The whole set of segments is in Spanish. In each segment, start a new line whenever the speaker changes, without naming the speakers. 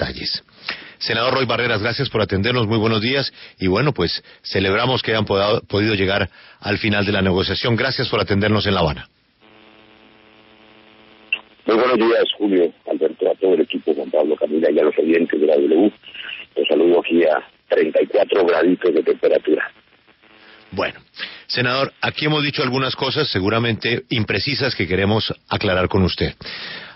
detalles. Senador Roy Barreras, gracias por atendernos, muy buenos días, y bueno, pues celebramos que hayan podido llegar al final de la negociación. Gracias por atendernos en La Habana.
Muy buenos días, Julio, Alberto, a todo el equipo, Juan Pablo, Camila y a los oyentes de la W. Los saludo aquí a 34 graditos de temperatura.
Bueno, senador, aquí hemos dicho algunas cosas seguramente imprecisas que queremos aclarar con usted.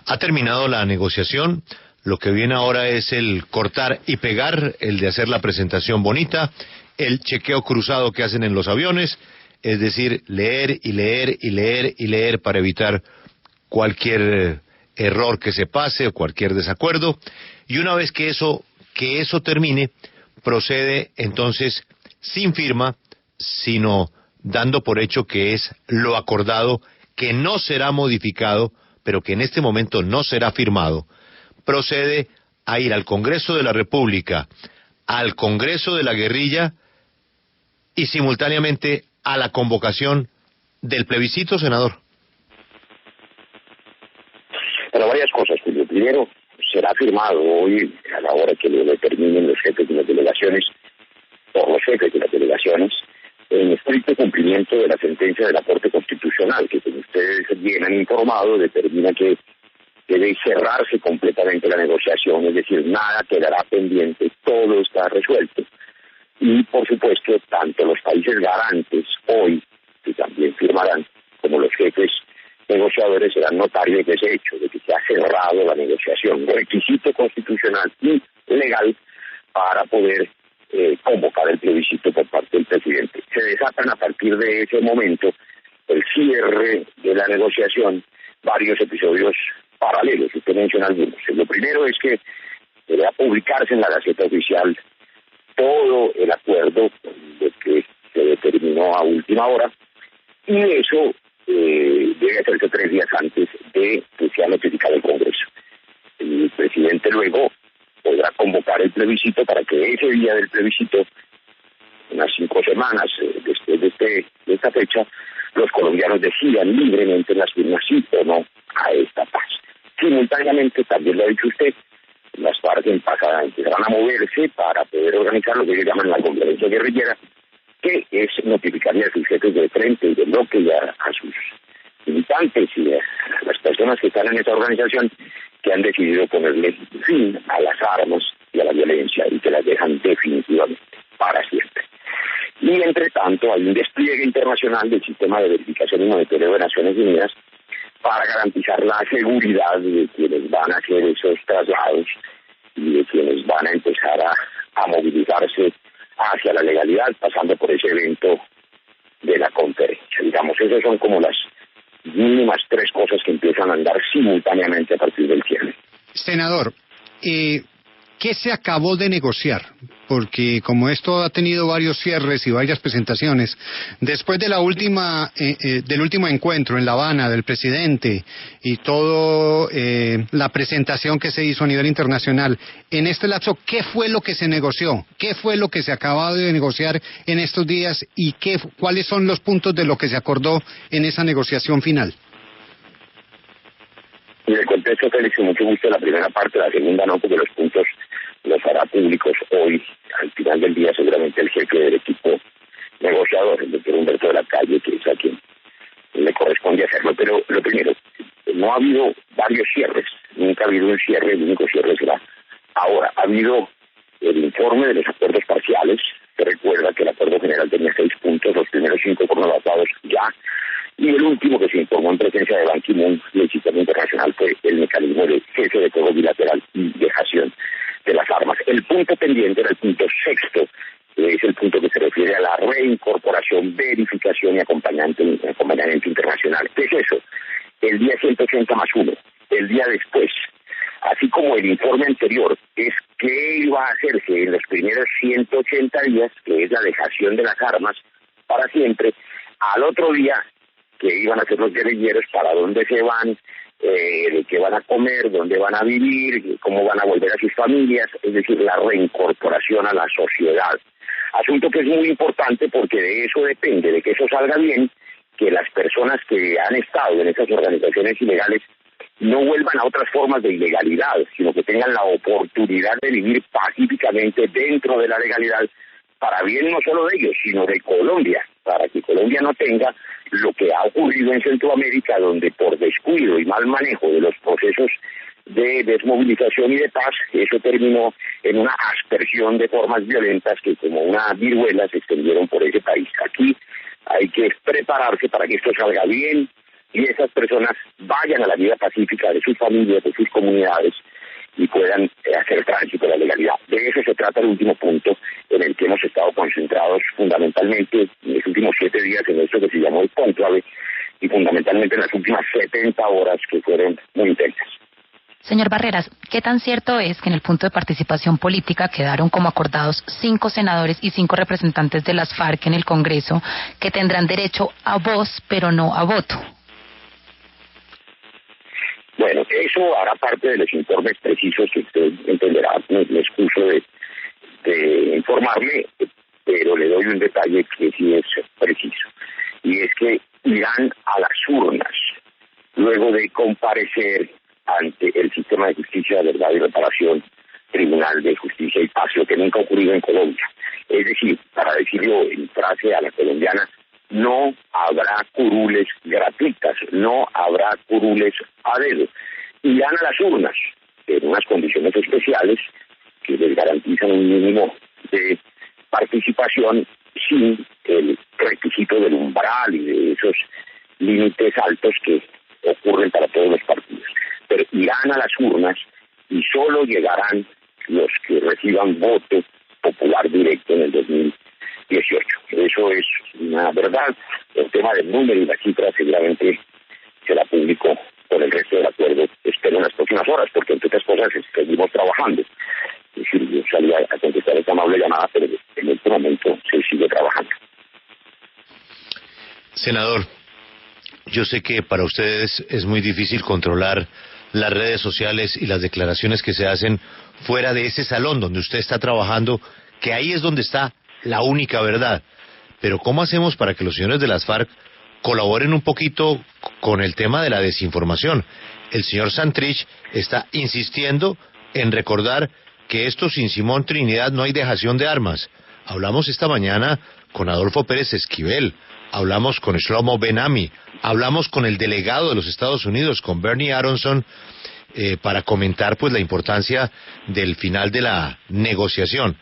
Ha terminado la negociación, lo que viene ahora es el cortar y pegar, el de hacer la presentación bonita, el chequeo cruzado que hacen en los aviones, es decir, leer y leer y leer y leer para evitar cualquier error que se pase o cualquier desacuerdo, y una vez que eso termine, procede entonces sin firma, sino dando por hecho que es lo acordado, que no será modificado, pero que en este momento no será firmado, procede a ir al Congreso de la República, al Congreso de la Guerrilla y simultáneamente a la convocación del plebiscito, senador.
Pero varias cosas, Julio. Primero, será firmado hoy, a la hora que lo determinen los jefes de las delegaciones, por los jefes de las delegaciones, en estricto cumplimiento de la sentencia de la Corte Constitucional, que como ustedes bien han informado, determina que debe cerrarse completamente la negociación, es decir, nada quedará pendiente, todo está resuelto. Y, por supuesto, tanto los países garantes hoy, que también firmarán, como los jefes negociadores serán notarios de ese hecho, de que se ha cerrado la negociación, requisito constitucional y legal para poder convocar el plebiscito por parte del presidente. Se desatan a partir de ese momento el cierre de la negociación varios episodios paralelos, usted menciona algunos. Lo primero es que debe publicarse en la Gaceta Oficial todo el acuerdo de que se determinó a última hora, y eso debe hacerse 3 días antes de que sea notificado el Congreso. El presidente luego podrá convocar el plebiscito para que ese día del plebiscito, unas 5 semanas después de esta fecha, los colombianos decidan libremente en las firmas sí o no a esta paz. Simultáneamente, también lo ha dicho usted, las FARC empezarán a moverse para poder organizar lo que ellos llaman la conferencia guerrillera, que es notificarle a sus jefes de frente y de bloque y a sus militantes y a las personas que están en esa organización que han decidido ponerle fin a las armas y a la violencia y que las dejan definitivamente para siempre. Y entre tanto hay un despliegue internacional del sistema de verificación y monitoreo de Naciones Unidas para garantizar la seguridad de quienes van a hacer esos traslados y de quienes van a empezar a movilizarse hacia la legalidad, pasando por ese evento de la conferencia. Digamos, esas son como las mínimas 3 cosas que empiezan a andar simultáneamente a partir del cierre.
Senador, ¿qué se acabó de negociar? Porque como esto ha tenido varios cierres y varias presentaciones, después de del último encuentro en La Habana del presidente y todo la presentación que se hizo a nivel internacional, en este lapso, ¿qué fue lo que se negoció? ¿Qué fue lo que se acabó de negociar en estos días y cuáles son los puntos de lo que se acordó en esa negociación final?
Y le contesto, Félix, con mucho gusto la primera parte, la segunda no, porque los puntos los hará públicos hoy, al final del día, seguramente el jefe del equipo negociador, el doctor Humberto de la Calle, que es a quien le corresponde hacerlo. Pero lo primero, no ha habido varios cierres, nunca ha habido un cierre, el único cierre será ahora. Ha habido el informe de los acuerdos parciales, se recuerda que el acuerdo general tenía 6 puntos, los primeros 5 fueron adaptados ya, y el último que se informó en presencia de Ban Ki-moon y el sistema internacional fue el mecanismo de cese de fuego bilateral y dejación de las armas. El punto pendiente era el punto 6º, que es el punto que se refiere a la reincorporación, verificación y acompañamiento internacional. ¿Qué es eso? El día 180+1, el día después, así como el informe anterior, es qué iba a hacerse en los primeros 180 días, que es la dejación de las armas para siempre, al otro día que iban a hacer los guerrilleros, para dónde se van, de qué van a comer, dónde van a vivir, cómo van a volver a sus familias, es decir, la reincorporación a la sociedad. Asunto que es muy importante porque de eso depende, de que eso salga bien, que las personas que han estado en esas organizaciones ilegales no vuelvan a otras formas de ilegalidad, sino que tengan la oportunidad de vivir pacíficamente dentro de la legalidad, para bien no solo de ellos, sino de Colombia, para que Colombia no tenga lo que ha ocurrido en Centroamérica, donde por descuido y mal manejo de los procesos de desmovilización y de paz, eso terminó en una aspersión de formas violentas que como una viruela se extendieron por ese país. Aquí hay que prepararse para que esto salga bien y esas personas vayan a la vida pacífica de sus familias, de sus comunidades y puedan hacer tránsito de la legalidad. De eso se trata el último punto en el que hemos estado concentrados fundamentalmente en los últimos 7 días en esto que se llamó el cónclave y fundamentalmente en las últimas 70 horas que fueron muy intensas.
Señor Barreras, ¿qué tan cierto es que en el punto de participación política quedaron como acordados 5 senadores y 5 representantes de las FARC en el Congreso que tendrán derecho a voz pero no a voto?
Bueno, eso hará parte de los informes precisos que usted entenderá, me excuso de informarle, pero le doy un detalle que sí es preciso, y es que irán a las urnas luego de comparecer ante el sistema de justicia, verdad y reparación, Tribunal de Justicia y Paz, lo que nunca ha ocurrido en Colombia. Es decir, para decirlo en frase a la colombiana, no habrá curules gratuitas, no habrá curules a dedo. Irán a las urnas en unas condiciones especiales que les garantizan un mínimo de participación sin el requisito del umbral y de esos límites altos que ocurren para todos los partidos. Pero irán a las urnas y solo llegarán los que reciban voto popular directo en el 2018. Eso es una verdad. El tema del número y la cifra seguramente será público por el resto del acuerdo, espero en las próximas horas, porque entre otras cosas seguimos trabajando. Es decir, yo salí a contestar esta amable llamada, pero en este momento se sigue trabajando.
Senador, yo sé que para ustedes es muy difícil controlar las redes sociales y las declaraciones que se hacen fuera de ese salón donde usted está trabajando, que ahí es donde está la única verdad. Pero ¿cómo hacemos para que los señores de las FARC colaboren un poquito con el tema de la desinformación? El señor Santrich está insistiendo en recordar que esto sin Simón Trinidad no hay dejación de armas. Hablamos esta mañana con Adolfo Pérez Esquivel, hablamos con Shlomo Ben-Ami, hablamos con el delegado de los Estados Unidos, con Bernie Aronson, para comentar pues la importancia del final de la negociación.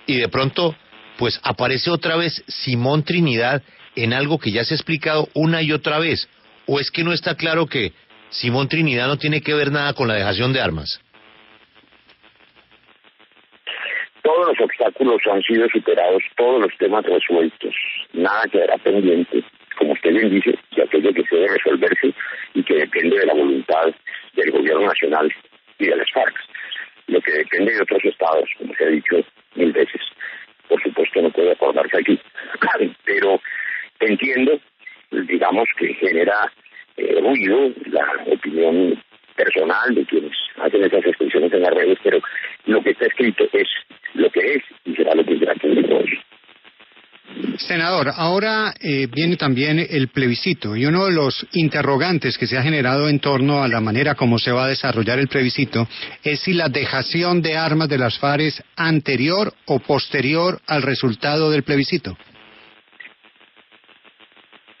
Y de pronto pues aparece otra vez Simón Trinidad en algo que ya se ha explicado una y otra vez. ¿O es que no está claro que Simón Trinidad no tiene que ver nada con la dejación de armas?
Todos los obstáculos han sido superados, todos los temas resueltos, nada quedará pendiente, como usted bien dice, de aquello que debe resolverse y que depende de la voluntad del gobierno nacional y de las FARC. Lo que depende de otros estados, como se ha dicho 1000 veces, por supuesto no puede acordarse aquí, pero entiendo, digamos, que genera ruido la opinión personal de quienes hacen esas expresiones en las redes, pero lo que está escrito es lo que es y será lo que será hoy.
Senador, ahora viene también el plebiscito y uno de los interrogantes que se ha generado en torno a la manera como se va a desarrollar el plebiscito es si la dejación de armas de las FARC es anterior o posterior al resultado del plebiscito.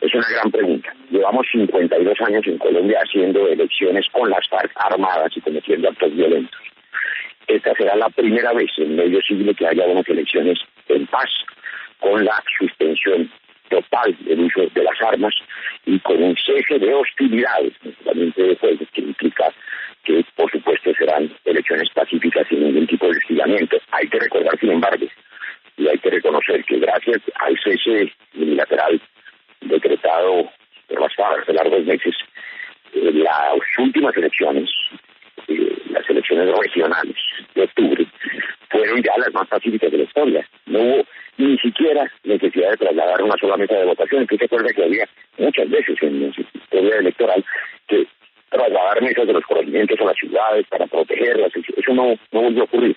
Es una gran pregunta. Llevamos 52 años en Colombia haciendo elecciones con las FARC armadas y cometiendo actos violentos. Esta será la primera vez en medio siglo que haya unas elecciones en paz, con la suspensión total del uso de las armas y con un cese de hostilidades, principalmente de fuego, que implica que, por supuesto, serán elecciones pacíficas sin ningún tipo de hostigamiento. Hay que recordar, sin embargo, y hay que reconocer que gracias al cese unilateral decretado por las FARC hace largos meses, las últimas elecciones, las elecciones regionales de octubre, fueron ya las más pacíficas de la historia. No hubo ni siquiera necesidad de trasladar una sola mesa de votación. Usted se acuerda que había muchas veces en la historia electoral que trasladar mesas de los corregimientos a las ciudades para protegerlas. Eso no volvió a ocurrir.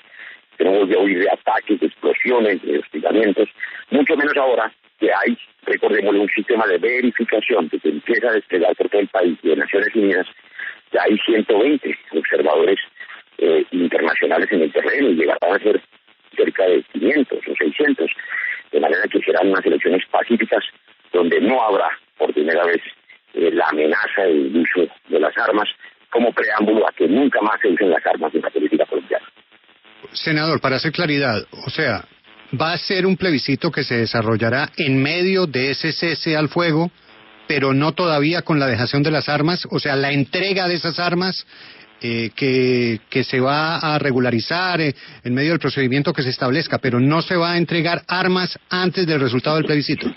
No volvió a oír de ataques, de explosiones, de hostigamientos, mucho menos ahora que hay, recordémosle, un sistema de verificación que se empieza a desplegar por todo el país de Naciones Unidas Ya hay 120 observadores internacionales en el terreno y llegarán a ser cerca de 500 o 600, de manera que serán unas elecciones pacíficas donde no habrá por primera vez la amenaza del uso de las armas como preámbulo a que nunca más se usen las armas en la política colombiana.
Senador, para hacer claridad, o sea, va a ser un plebiscito que se desarrollará en medio de ese cese al fuego, pero no todavía con la dejación de las armas, o sea, la entrega de esas armas que se va a regularizar en medio del procedimiento que se establezca, pero no se va a entregar armas antes del resultado del plebiscito.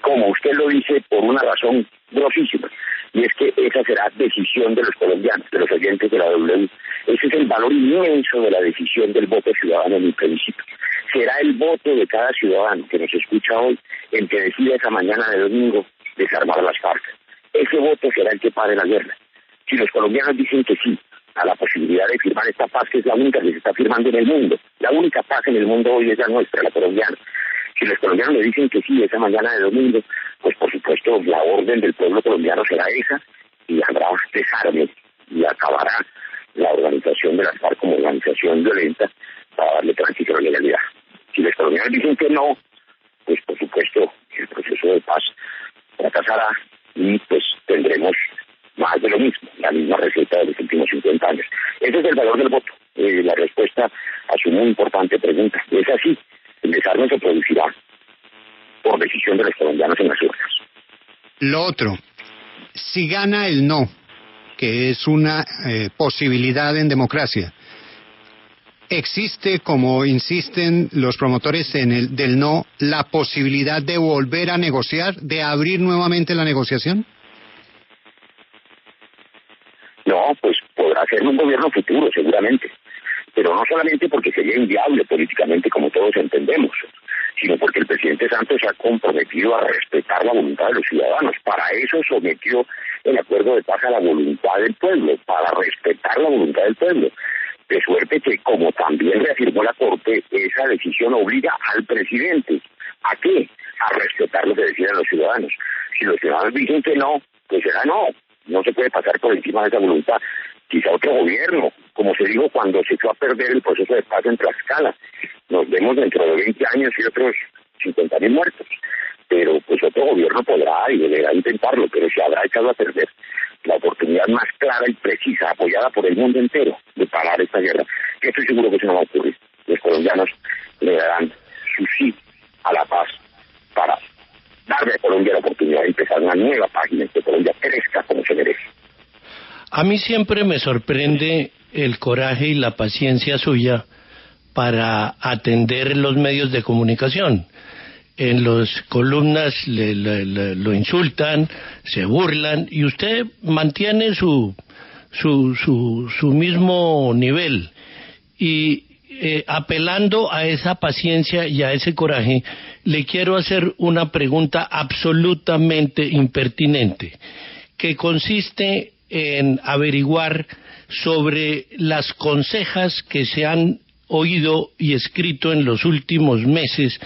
Como usted lo dice, por una razón grosísima, y es que esa será decisión de los colombianos, de los oyentes de la W. Ese es el valor inmenso de la decisión del voto ciudadano en el plebiscito. Será el voto de cada ciudadano que nos escucha hoy el que decida esa mañana de domingo desarmar las FARC. Ese voto será el que pare la guerra. Si los colombianos dicen que sí a la posibilidad de firmar esta paz, que es la única que se está firmando en el mundo, la única paz en el mundo hoy es la nuestra, la colombiana. Si los colombianos le dicen que sí esa mañana de domingo, pues por supuesto la orden del pueblo colombiano será esa y habrá desarme y acabará la organización de las FARC como organización violenta para darle tránsito a la legalidad. Si los colombianos dicen que no, pues por supuesto el proceso de paz fracasará y pues tendremos más de lo mismo, la misma receta de los últimos 50 años. Ese es el valor del voto, la respuesta a su muy importante pregunta. Es así, el desarme se producirá por decisión de los colombianos en las urnas.
Lo otro, si gana el no, que es una posibilidad en democracia, ¿existe, como insisten los promotores del no, la posibilidad de volver a negociar, de abrir nuevamente la negociación?
No, pues podrá ser un gobierno futuro, seguramente. Pero no solamente porque sería inviable políticamente, como todos entendemos, sino porque el presidente Santos se ha comprometido a respetar la voluntad de los ciudadanos. Para eso sometió el acuerdo de paz a la voluntad del pueblo, para respetar la voluntad del pueblo. De suerte que, como también reafirmó la Corte, esa decisión obliga al presidente. ¿A qué? A respetar lo que decidan los ciudadanos. Si los ciudadanos dicen que no, pues será no. No se puede pasar por encima de esa voluntad. Quizá otro gobierno, como se dijo cuando se echó a perder el proceso de paz en Tlaxcala. Nos vemos dentro de 20 años y otros 50.000 muertos. Pero pues otro gobierno podrá y deberá intentarlo, pero se habrá echado a perder la oportunidad más clara y precisa, apoyada por el mundo entero, de parar esta guerra. Que estoy seguro que eso no va a ocurrir. Los colombianos le darán su sí a la paz para darle a Colombia la oportunidad de empezar una nueva página, que Colombia crezca como se merece.
A mí siempre me sorprende el coraje y la paciencia suya para atender los medios de comunicación. En las columnas lo insultan, se burlan, y usted mantiene su mismo nivel. Y apelando a esa paciencia y a ese coraje, le quiero hacer una pregunta absolutamente impertinente, que consiste en averiguar sobre las consejas que se han oído y escrito en los últimos meses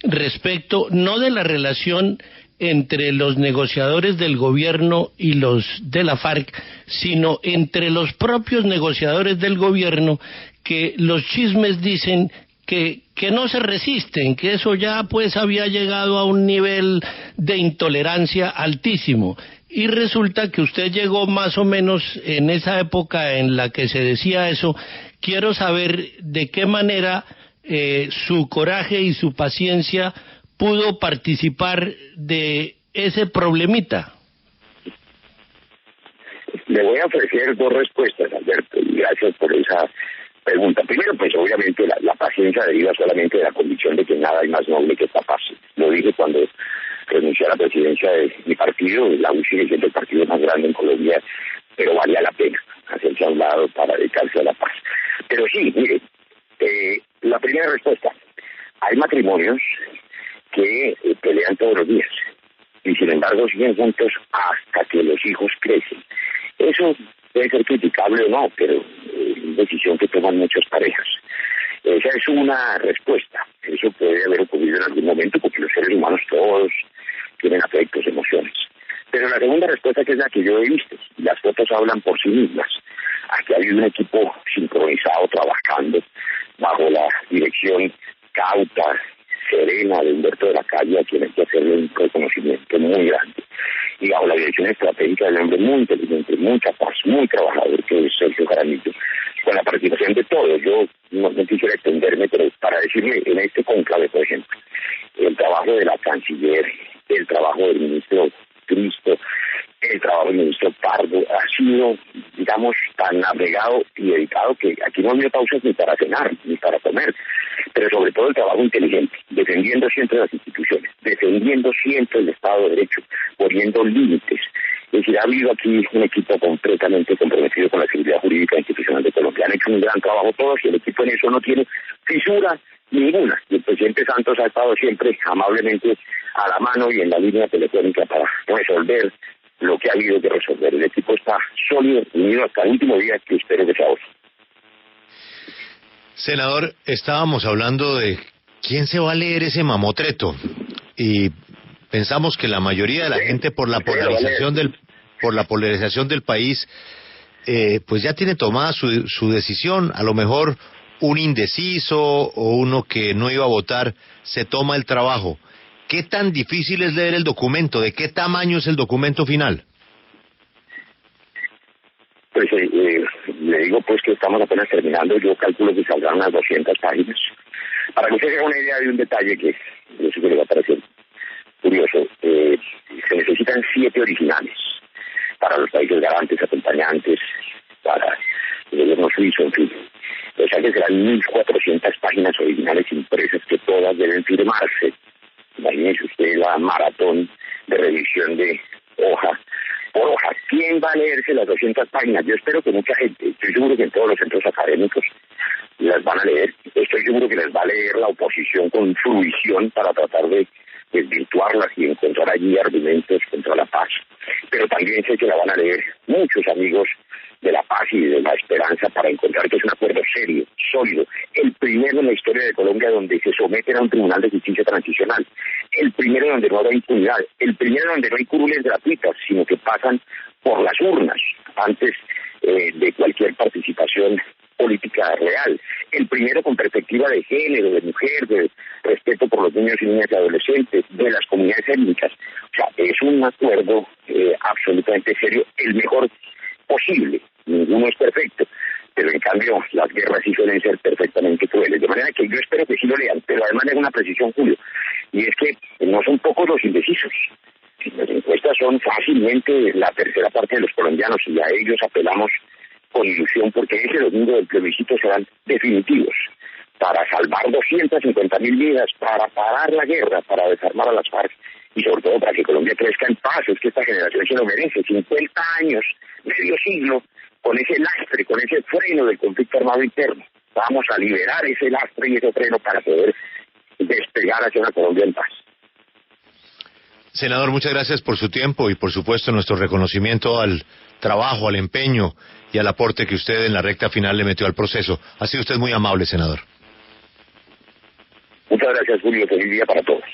respecto no de la relación entre los negociadores del gobierno y los de la FARC, sino entre los propios negociadores del gobierno, que los chismes dicen que no se resisten, que eso ya pues había llegado a un nivel de intolerancia altísimo. Y resulta que usted llegó más o menos en esa época en la que se decía eso. Quiero saber de qué manera su coraje y su paciencia pudo participar de ese problemita.
Le voy a ofrecer dos respuestas, Alberto, y gracias por esa pregunta. Primero, pues obviamente la paciencia deriva solamente de la convicción de que nada hay más noble que esta paz. Lo dije cuando renuncié a la presidencia de mi partido. La U sigue siendo el partido más grande en Colombia, pero valía la pena hacerse a un lado para dedicarse a la paz. Pero sí, mire, la primera respuesta: hay matrimonios que pelean todos los días y sin embargo siguen juntos hasta que los hijos crecen. Eso puede ser criticable o no, pero es decisión que toman muchas parejas. Esa es una respuesta. Eso puede haber ocurrido en algún momento porque los seres humanos todos tienen afectos, emociones. Pero la segunda respuesta, que es la que yo he visto, las fotos hablan por sí mismas. Aquí ha habido un equipo sincronizado trabajando bajo la dirección cauta, serena de Humberto de la Calle, a quien hay que hacerle un reconocimiento muy grande, y bajo la dirección estratégica del hombre muy inteligente, muy capaz, muy trabajador, que es Sergio Jaramillo, con la participación de todos. Yo no quisiera extenderme, pero para decirle en este cónclave, por ejemplo, el trabajo de la canciller, el trabajo del ministro Cristo, el trabajo del ministro Pardo ha sido, digamos, tan abnegado y dedicado que aquí no había pausas ni para cenar, ni para comer, pero sobre todo el trabajo inteligente, defendiendo siempre las instituciones, defendiendo siempre el Estado de Derecho, poniendo límites. Es decir, ha habido aquí un equipo completamente comprometido con la seguridad jurídica institucional de Colombia. Han hecho un gran trabajo todos y el equipo en eso no tiene fisura ninguna. Y el presidente Santos ha estado siempre amablemente a la mano y en la línea telefónica para resolver lo que ha habido que resolver. El equipo está sólido, unido hasta el último día, que espero que sea hoy.
Senador, estábamos hablando de quién se va a leer ese mamotreto y pensamos que la mayoría de la gente por la polarización del país pues ya tiene tomada su decisión. A lo mejor un indeciso o uno que no iba a votar se toma el trabajo. ¿Qué tan difícil es leer el documento? ¿De qué tamaño es el documento final?
Pues le digo pues que estamos apenas terminando. Yo calculo que saldrán unas 200 páginas. Para que usted se haga una idea de un detalle que yo sé que le va a parecer curioso, se necesitan 7 originales para los países garantes, acompañantes, para el gobierno suizo, en fin. O sea que serán 1.400 páginas originales impresas que todas deben firmarse. Imagínese usted la maratón de revisión de hoja por hoja. ¿Quién va a leerse las 200 páginas? Yo espero que mucha gente. Estoy seguro que en todos los centros académicos las van a leer. Estoy seguro que las va a leer la oposición con fruición para tratar de desvirtuarlas y encontrar allí argumentos contra la paz. Pero también sé que la van a leer muchos amigos de la paz y de la esperanza para encontrar que es un acuerdo serio, sólido, el primero en la historia de Colombia donde se someten a un tribunal de justicia transicional, el primero donde no habrá impunidad, el primero donde no hay curules gratuitas, sino que pasan por las urnas antes de cualquier participación política real, el primero con perspectiva de género, de mujer, de respeto por los niños y niñas y adolescentes, de las comunidades étnicas. O sea, es un acuerdo absolutamente serio, el mejor posible. Ninguno es perfecto, pero en cambio las guerras sí suelen ser perfectamente crueles, de manera que yo espero que sí lo lean, pero además de una precisión, Julio, y es que no son pocos los indecisos. Las encuestas son fácilmente la tercera parte de los colombianos y a ellos apelamos con ilusión porque ese domingo del plebiscito serán definitivos para salvar 250.000 vidas, para parar la guerra, para desarmar a las FARC y sobre todo para que Colombia crezca en paz. Es que esta generación se lo merece, 50 años, medio siglo, con ese lastre, con ese freno del conflicto armado interno. Vamos a liberar ese lastre y ese freno para poder despegar hacia una Colombia en paz.
Senador, muchas gracias por su tiempo y por supuesto nuestro reconocimiento al trabajo, al empeño y al aporte que usted en la recta final le metió al proceso. Ha sido usted muy amable, senador.
Muchas gracias, Julio. Feliz día para todos.